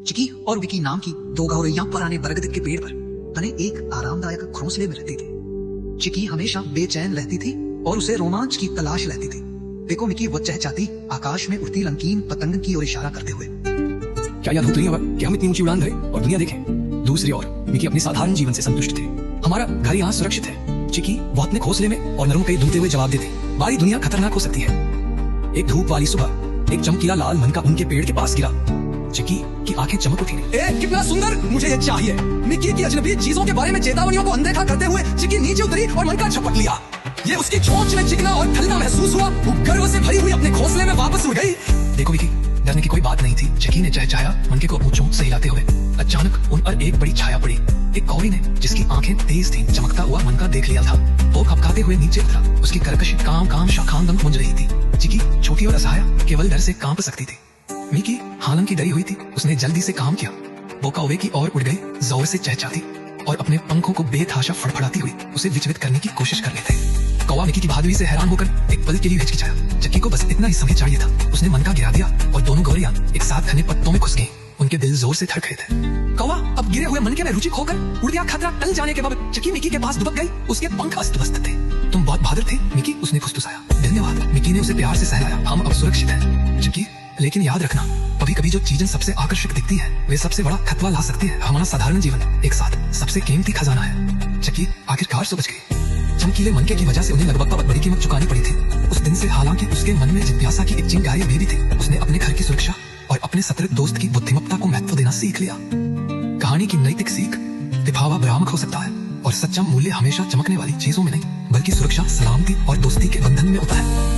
चिकी और विकी नाम की दो गौरैया पुराने बरगद के पेड़ पर बने एक आरामदायक घोंसले में रहती थी। चिकी हमेशा बेचैन रहती थी और उसे रोमांच की तलाश रहती थी। देखो मिकी, वो चहचहाती आकाश में उड़ती रंगीन पतंग की ओर इशारा करते हुए। क्या याद होती नहीं अब कि हम इतनी ऊंची उड़ान भरे और दुनिया देखें। दूसरी ओर मिकी अपने साधारण जीवन से संतुष्ट थे। हमारा घर यहाँ सुरक्षित है। चिकी वो अपने घोंसले में और नरों कई धुलते हुए जवाब देते। बारी दुनिया खतरनाक हो सकती है। एक धूप वाली सुबह एक चमकीला लाल मन का उनके पेड़ के पास गिरा। चिकी की आंखें चमक उठी। कितना सुंदर, मुझे ये चाहिए। मिकी की अजनबी चीजों के बारे में चेतावनियों को अनदेखा करते हुए चिकी नीचे उतरी और मन का झपट लिया। ये उसकी चोंच में चिकना और ठंडा महसूस हुआ। वो गर्व से भरी हुई अपने घोंसले में वापस उड़ गई। देखो विकी, डरने की कोई बात नहीं थी। चिकी ने चहचहाया मनके को अपनी चोंच से हिलाते हुए। अचानक उन पर एक बड़ी छाया पड़ी। एक कौवे ने, जिसकी आंखें तेज थीं, चमकता हुआ मनका देख लिया था। वो खपकाते हुए नीचे उतरा। उसकी कर्कश काम शाखांदम गूंज रही थी। चिकी छोटी और असहाय केवल डर से कांप सकती थी। मिकी हालांकि डरी हुई थी, उसने जल्दी से काम किया। वो कौवे की ओर उड़ गई, जोर से चहचहाती और अपने पंखों को बेतहाशा फड़फड़ाती हुई उसे विचलित करने की कोशिश कर रहे थे। कौवा मिकी की बहादुरी से हैरान होकर एक पल के लिए हिचकिचाया। चिकी को बस इतना ही समय चाहिए था। उसने मन का गिरा दिया और दोनों गौरैया एक साथ घने पत्तों में घुस गईं। उनके दिल जोर से धड़क रहे थे। कौवा अब गिरे हुए मनके में रुचि खोकर उड़ गया। खतरा टल जाने के बाद चिकी मिकी के पास दुबक गई। उसके पंख अस्त-व्यस्त थे। तुम बहुत बहादुर थे मिकी, उसने फुसफुसाया। धन्यवाद, मिकी ने उसे प्यार से सहलाया। हम अब सुरक्षित हैं चिकी, लेकिन याद रखना, कभी कभी जो चीजें सबसे आकर्षक दिखती है वे सबसे बड़ा खतरा ला सकती है। हमारा साधारण जीवन एक साथ सबसे कीमती खजाना है। चिकी आखिरकार समझ गई। चमकीले मनके की वजह से उन्हें लगभग बहुत बड़ी कीमत चुकानी पड़ी थी। उस दिन से हालांकि उसके मन में जिज्ञासा की एक चिंगारी भी थी, उसने अपने घर की सुरक्षा और अपने सतर्क दोस्त की बुद्धिमत्ता को महत्व देना सीख लिया। कहानी की नैतिक सीख, दिखावा भ्रामक हो सकता है और सच्चा मूल्य हमेशा चमकने वाली चीजों में नहीं बल्कि सुरक्षा, सलामती और दोस्ती के बंधन में होता है।